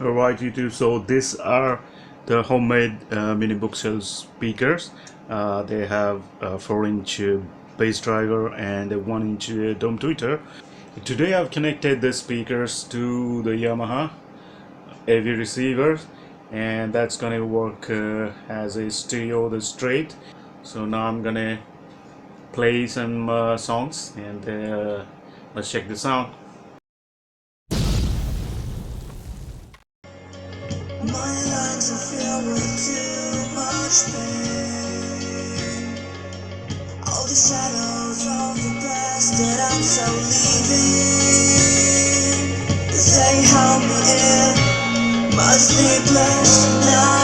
Alright YouTube, so these are the homemade mini bookshelf speakers. They have a 4-inch bass driver and a 1-inch dome tweeter. Today I've connected the speakers to the Yamaha AV receivers, and that's gonna work as a stereo the straight. So now I'm gonna play some songs, and let's check the sound. My lungs are filled with too much pain. All the shadows of the past that I'm so leaving. They held me in my sleepless night.